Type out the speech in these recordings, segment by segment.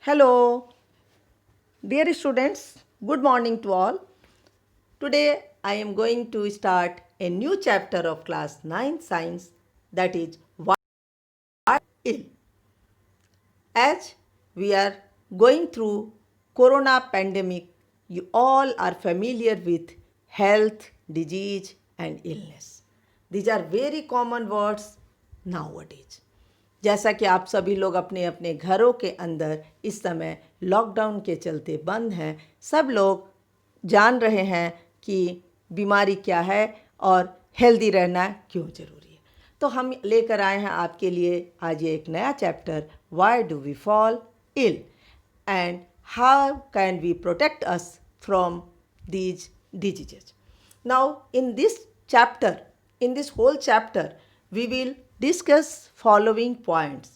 Hello, dear students, good morning to all. Today I am going to start a new chapter of class 9 science, that is why ill. As we are going through corona pandemic, you all are familiar with health, disease and illness. These are very common words nowadays. जैसा कि आप सभी लोग अपने अपने घरों के अंदर इस समय लॉकडाउन के चलते बंद हैं, सब लोग जान रहे हैं कि बीमारी क्या है और हेल्दी रहना क्यों ज़रूरी है। तो हम लेकर आए हैं आपके लिए आज ये एक नया chapter, why do we fall ill and how can we protect us from these diseases. Now, in this chapter, in this whole chapter, we will discuss following points: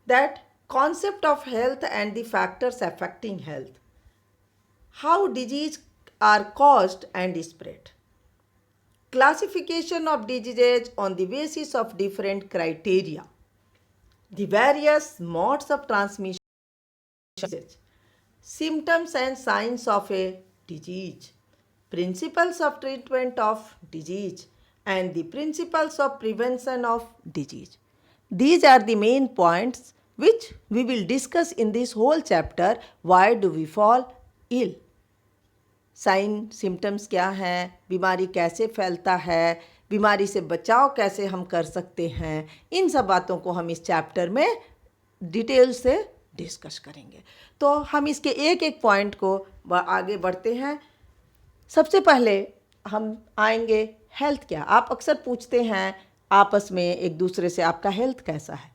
that concept of health and the factors affecting health, how disease are caused and spread, classification of diseases on the basis of different criteria, the various modes of transmission, symptoms and signs of a disease, principles of treatment of disease, and the principles of prevention of disease. These are the main points which we will discuss in this whole chapter. Why do we fall ill? Sign symptoms क्या हैं, बीमारी कैसे फैलता है, बीमारी से बचाव कैसे हम कर सकते हैं, इन सब बातों को हम इस चैप्टर में डिटेल से डिस्कस करेंगे। तो हम इसके एक एक पॉइंट को आगे बढ़ते हैं। सबसे पहले हम आएंगे हेल्थ क्या। आप अक्सर पूछते हैं आपस में एक दूसरे से, आपका हेल्थ कैसा है।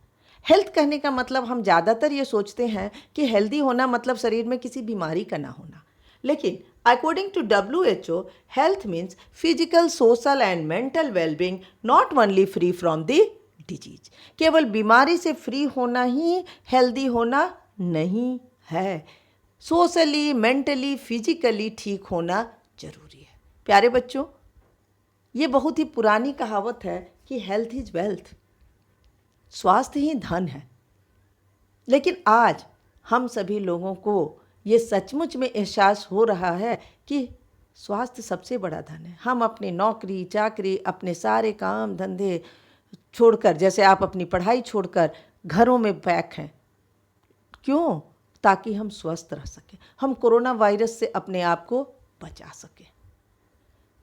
हेल्थ कहने का मतलब हम ज़्यादातर ये सोचते हैं कि हेल्दी होना मतलब शरीर में किसी बीमारी का ना होना, लेकिन according to WHO, health means physical, social and mental well-being, not only free from the disease. केवल बीमारी से फ्री होना ही हेल्दी होना नहीं है, सोशली, मेंटली, फिजिकली ठीक होना जरूरी है। प्यारे बच्चों, ये बहुत ही पुरानी कहावत है कि हेल्थ इज वेल्थ, स्वास्थ्य ही धन है। लेकिन आज हम सभी लोगों को ये सचमुच में एहसास हो रहा है कि स्वास्थ्य सबसे बड़ा धन है। हम अपनी नौकरी चाकरी, अपने सारे काम धंधे छोड़कर, जैसे आप अपनी पढ़ाई छोड़कर घरों में पैक हैं, क्यों? ताकि हम स्वस्थ रह सकें, हम कोरोना वायरस से अपने आप को बचा सकें।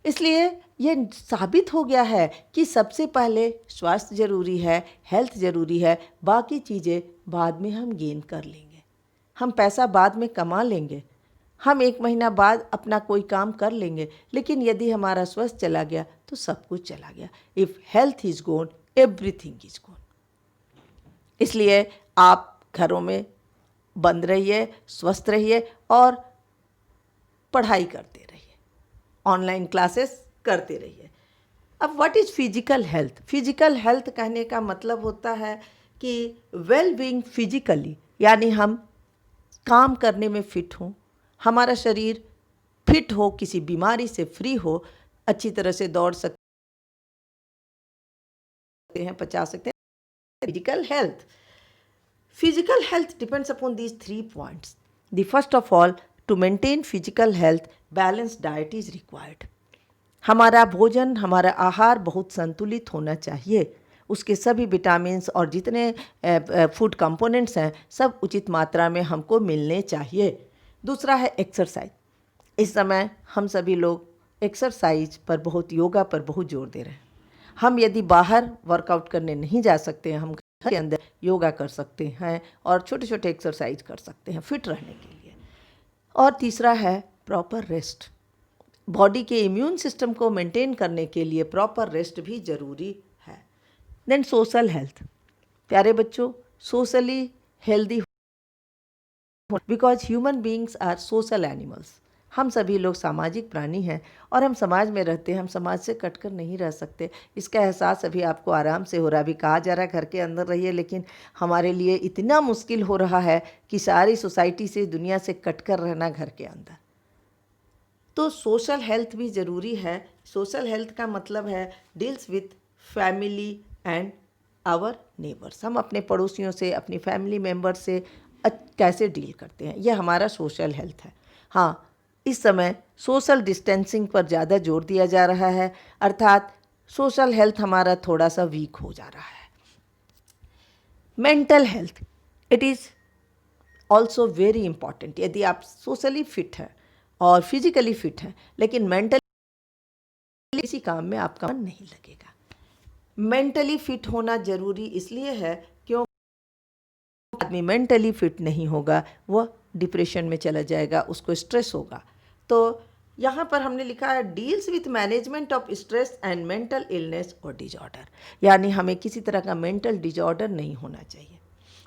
इसलिए ये साबित हो गया है कि सबसे पहले स्वास्थ्य ज़रूरी है, हेल्थ ज़रूरी है, बाकी चीज़ें बाद में हम गेन कर लेंगे, हम पैसा बाद में कमा लेंगे, हम एक महीना बाद अपना कोई काम कर लेंगे, लेकिन यदि हमारा स्वास्थ्य चला गया तो सब कुछ चला गया। If health is gonna, everything is gonna. इसलिए आप घरों में बंद रहिए, स्वस्थ रहिए और पढ़ाई करते रहिए, ऑनलाइन क्लासेस करते रहिए। अब what is physical health? Physical health कहने का मतलब होता है कि वेल बीइंग फिजिकली, यानी हम काम करने में फिट हों, हमारा शरीर फिट हो, किसी बीमारी से फ्री हो, अच्छी तरह से दौड़ सकते हैं, पचा सकते हैं। Physical health depends upon these 3 points. The first of all, to maintain physical health, balanced diet is required. हमारा भोजन, हमारा आहार बहुत संतुलित होना चाहिए, उसके सभी विटामिन्स और जितने फूड कंपोनेंट्स हैं सब उचित मात्रा में हमको मिलने चाहिए। दूसरा है एक्सरसाइज। इस समय हम सभी लोग एक्सरसाइज पर बहुत, योगा पर बहुत जोर दे रहे हैं। हम यदि बाहर वर्कआउट करने नहीं जा सकते हैं, हम घर के अंदर योगा कर सकते हैं और छोटे छोटे एक्सरसाइज कर सकते हैं फिट रहने के लिए। और तीसरा है प्रॉपर रेस्ट। बॉडी के इम्यून सिस्टम को मेंटेन करने के लिए प्रॉपर रेस्ट भी ज़रूरी है। Then social health. प्यारे बच्चों, socially healthy, because human beings are social animals. हम सभी लोग सामाजिक प्राणी हैं और हम समाज में रहते हैं, हम समाज से कटकर नहीं रह सकते। इसका एहसास अभी आपको आराम से हो रहा है। अभी कहा जा रहा है घर के अंदर रहिए, लेकिन हमारे लिए इतना मुश्किल हो रहा है कि सारी सोसाइटी से, दुनिया से कटकर रहना घर के अंदर। तो सोशल हेल्थ भी ज़रूरी है। सोशल हेल्थ का मतलब है deals with family and our neighbours. हम अपने पड़ोसियों से, अपनी फैमिली मेम्बर से कैसे डील करते हैं, ये हमारा सोशल हेल्थ है। हाँ, इस समय सोशल डिस्टेंसिंग पर ज़्यादा जोर दिया जा रहा है, अर्थात सोशल हेल्थ हमारा थोड़ा सा वीक हो जा रहा है। Mental health, it is also very important. यदि आप सोशली फिट हैं और फिजिकली फिट हैं, लेकिन मेंटली किसी काम में आपका मन नहीं लगेगा। मेंटली फिट होना ज़रूरी इसलिए है क्यों आदमी मेंटली फिट नहीं होगा, वह डिप्रेशन में चला जाएगा, उसको स्ट्रेस होगा। तो यहाँ पर हमने लिखा है deals with management of stress and mental illness और डिजॉर्डर, यानी हमें किसी तरह का मेंटल डिजॉर्डर नहीं होना चाहिए।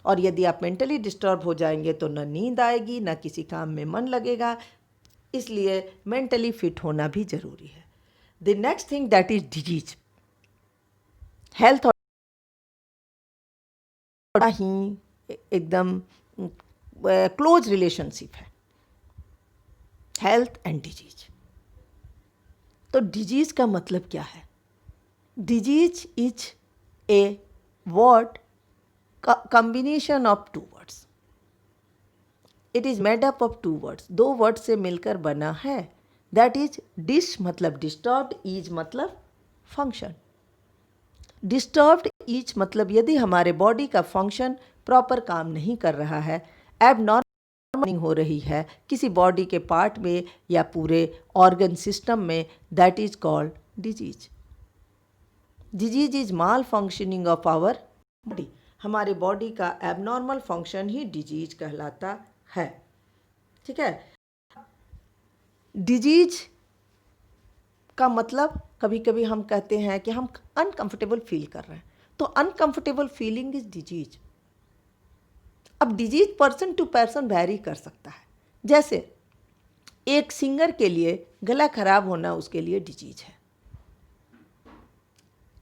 और यदि आप मेंटली डिस्टर्ब हो जाएंगे तो न नींद आएगी, न किसी काम में मन लगेगा, इसलिए मेंटली फिट होना भी ज़रूरी है। The next thing that is disease. Health ही एकदम क्लोज रिलेशनशिप है, हेल्थ एंड डिजीज। तो डिजीज का मतलब क्या है? Disease is a word combination of two words. It is made up of two words, दो वर्ड से मिलकर बना है। दैट इज डिस मतलब डिस्टर्ब्ड, इज मतलब फंक्शन। डिस्टर्ब्ड इज मतलब यदि हमारे बॉडी का फंक्शन प्रॉपर काम नहीं कर रहा है, एबनॉर्मल हो रही है किसी बॉडी के पार्ट में या पूरे ऑर्गन सिस्टम में, that is called disease. Disease is malfunctioning of our body. हमारे बॉडी का एबनॉर्मल फंक्शन ही डिजीज कहलाता है। ठीक है। डिजीज का मतलब कभी कभी हम कहते हैं कि हम अनकंफर्टेबल फील कर रहे हैं, तो अनकंफर्टेबल फीलिंग इज डिजीज। अब disease person to person vary कर सकता है। जैसे एक सिंगर के लिए गला खराब होना उसके लिए डिजीज है,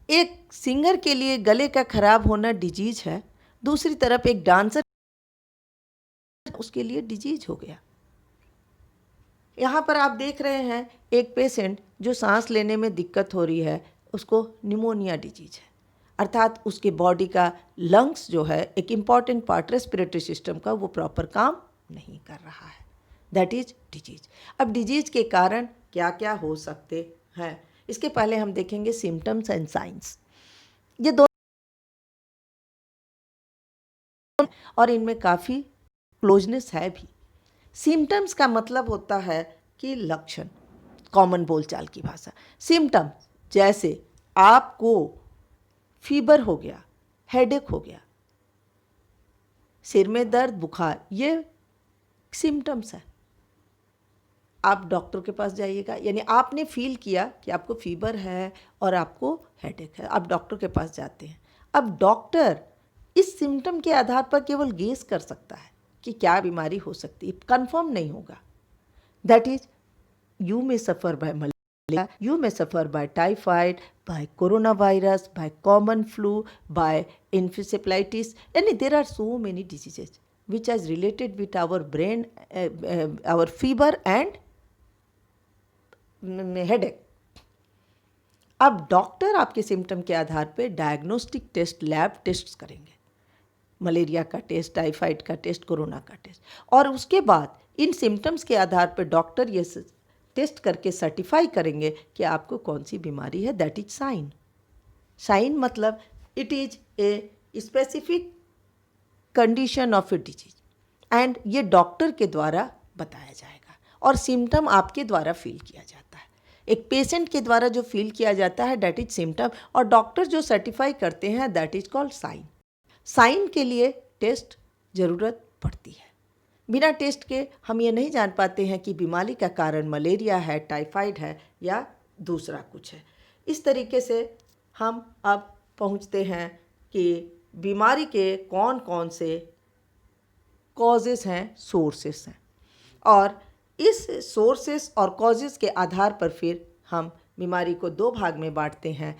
एक सिंगर के लिए गले का खराब होना डिजीज है, दूसरी तरफ एक डांसर उसके लिए डिजीज हो गया। यहाँ पर आप देख रहे हैं एक पेशेंट जो सांस लेने में दिक्कत हो रही है, उसको निमोनिया डिजीज है, अर्थात उसके बॉडी का लंग्स जो है एक इम्पॉर्टेंट पार्ट रेस्पिरेटरी सिस्टम का, वो प्रॉपर काम नहीं कर रहा है। That is disease. अब डिजीज के कारण क्या क्या हो सकते हैं, इसके पहले हम देखेंगे सिम्टम्स एंड साइंस। ये दो और इनमें काफ़ी क्लोजनेस है भी। सिम्टम्स का मतलब होता है कि लक्षण, कॉमन बोलचाल की भाषा। सिम्टम जैसे आपको फीवर हो गया, हेडेक हो गया, सिर में दर्द, बुखार, ये सिम्टम्स है। आप डॉक्टर के पास जाइएगा, यानी आपने फील किया कि आपको फीवर है और आपको हेडेक है, आप डॉक्टर के पास जाते हैं। अब डॉक्टर इस सिम्टम के आधार पर केवल गेस कर सकता है कि क्या बीमारी हो सकती है, कंफर्म नहीं होगा। That is you may suffer by malaria, you may suffer by typhoid, by coronavirus, by common flu, by encephalitis, and there are so many diseases which is related with our brain, our fever and headache. अब doctor आपके symptom के आधार पे diagnostic test, lab test करेंगे, malaria का test, typhoid का test, corona का test, और उसके बाद इन सिम्टम्स के आधार पर डॉक्टर ये टेस्ट करके सर्टिफाई करेंगे कि आपको कौन सी बीमारी है। That is sine. साइन मतलब it is a specific condition of a disease, and ये डॉक्टर के द्वारा बताया जाएगा और सिम्टम आपके द्वारा फील किया जाता है। एक पेशेंट के द्वारा जो फील किया जाता है दैट इज सिम्टम, और डॉक्टर जो सर्टिफाई करते हैं that is called sign. Sign के लिए टेस्ट ज़रूरत पड़ती है। बिना टेस्ट के हम ये नहीं जान पाते हैं कि बीमारी का कारण मलेरिया है, टाइफाइड है या दूसरा कुछ है। इस तरीके से हम अब पहुंचते हैं कि बीमारी के कौन कौन से कॉजेस हैं, सोर्सेस हैं, और इस सोर्सेस और कॉजेस के आधार पर फिर हम बीमारी को दो भाग में बांटते हैं,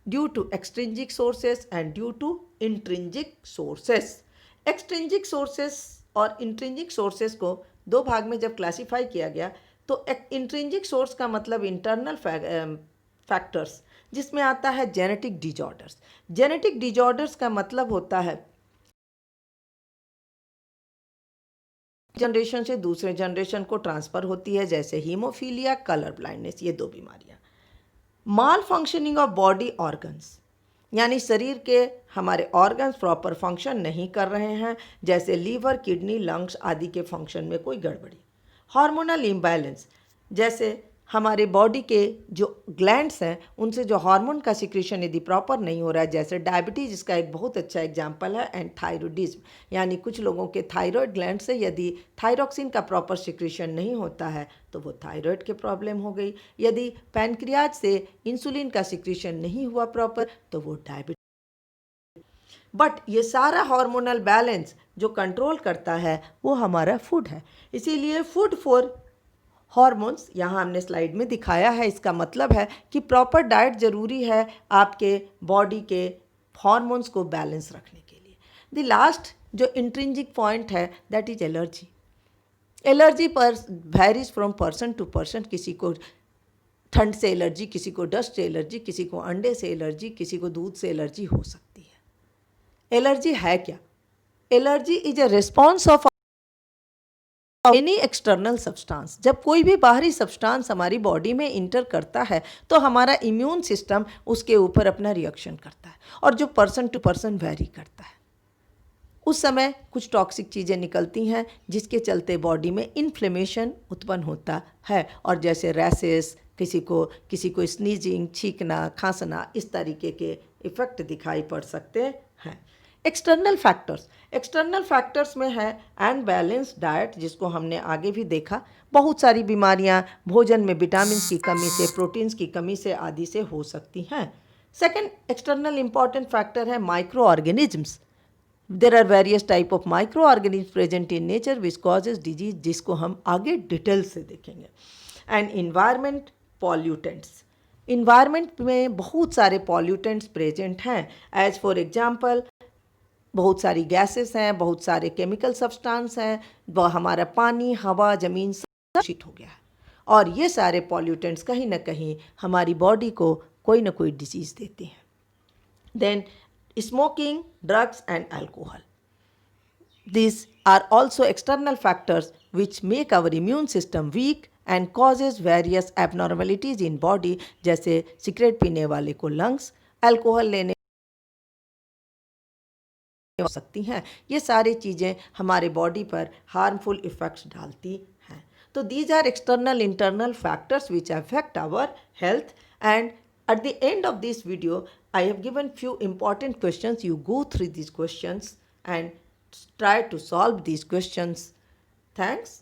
due to extrinsic sources and due to intrinsic sources. Extrinsic sources और इंट्रिंजिक सोर्सेस को दो भाग में जब क्लासिफाई किया गया, तो इंट्रिंजिक सोर्स का मतलब इंटरनल फैक्टर्स, जिसमें आता है जेनेटिक डिजॉर्डर्स। जेनेटिक डिजॉर्डर्स का मतलब होता है जनरेशन से दूसरे जनरेशन को ट्रांसफ़र होती है, जैसे हीमोफीलिया, कलर ब्लाइंडनेस, ये 2 बीमारियाँ। माल फंक्शनिंग ऑफ बॉडी ऑर्गन्स, यानी शरीर के हमारे ऑर्गन्स प्रॉपर फंक्शन नहीं कर रहे हैं, जैसे लीवर, किडनी, लंग्स आदि के फंक्शन में कोई गड़बड़ी। हार्मोनल इम्बैलेंस, जैसे हमारे बॉडी के जो ग्लैंड्स हैं उनसे जो हार्मोन का सिक्रेशन यदि प्रॉपर नहीं हो रहा है, जैसे डायबिटीज़ इसका एक बहुत अच्छा एग्जाम्पल है, एंड थायरॉइडिज्म, यानी कुछ लोगों के थायराइड ग्लैंड से यदि थायरॉक्सिन का प्रॉपर सिक्रेशन नहीं होता है तो वो थायराइड के प्रॉब्लम हो गई। यदि पैनक्रियाज से इंसुलिन का सिक्रेशन नहीं हुआ प्रॉपर तो वो डायबिटीज। बट ये सारा हार्मोनल बैलेंस जो कंट्रोल करता है वो हमारा फूड है। इसीलिए फूड फॉर हॉर्मोन्स यहाँ हमने स्लाइड में दिखाया है। इसका मतलब है कि प्रॉपर डाइट ज़रूरी है आपके बॉडी के हॉर्मोन्स को बैलेंस रखने के लिए। द लास्ट जो इंट्रिंसिक पॉइंट है दैट इज एलर्जी। एलर्जी पर varies from person to person. किसी को ठंड से एलर्जी, किसी को डस्ट से एलर्जी, किसी को अंडे से एलर्जी, किसी को दूध से एलर्जी हो सकती है। एलर्जी है क्या? Allergy is a response of any external substance. जब कोई भी बाहरी सब्सटेंस हमारी बॉडी में इंटर करता है तो हमारा इम्यून सिस्टम उसके ऊपर अपना रिएक्शन करता है, और जो पर्सन टू पर्सन वेरी करता है। उस समय कुछ टॉक्सिक चीज़ें निकलती हैं जिसके चलते बॉडी में इन्फ्लेमेशन उत्पन्न होता है, और जैसे रैसेस, किसी को स्नीजिंग, छींकना, खांसना, इस तरीके के इफ़ेक्ट दिखाई पड़ सकते हैं। एक्सटर्नल फैक्टर्स में है अनबैलेंस डाइट, जिसको हमने आगे भी देखा। बहुत सारी बीमारियां भोजन में विटामिन की कमी से, प्रोटीन्स की कमी से आदि से हो सकती हैं। सेकंड एक्सटर्नल इंपॉर्टेंट फैक्टर है माइक्रो ऑर्गेनिजम्स। There are various type of microorganism present in nature which causes disease, जिसको हम आगे डिटेल से देखेंगे। एंड इन्वायरमेंट पॉल्यूटेंट्स, इन्वायरमेंट में बहुत सारे पॉल्यूटेंट्स प्रेजेंट हैं। एज फॉर एग्जाम्पल बहुत सारी गैसेस हैं, बहुत सारे केमिकल सब्सटेंस हैं, वह हमारा पानी, हवा, ज़मीन सब दूषित हो गया है, और ये सारे पॉल्यूटेंट्स कहीं ना कहीं हमारी बॉडी को कोई ना कोई डिजीज़ देते हैं। Then smoking, drugs and alcohol, these are also external factors which make our immune system weak and causes various abnormalities in body, जैसे सिगरेट पीने वाले को लंग्स, अल्कोहल लेने हो सकती हैं। ये सारी चीज़ें हमारे बॉडी पर हार्मफुल इफ़ेक्ट्स डालती हैं। तो these are external internal factors which affect our health. And at the end of this video I have given few important questions. You go through these questions and try to solve these questions. Thanks.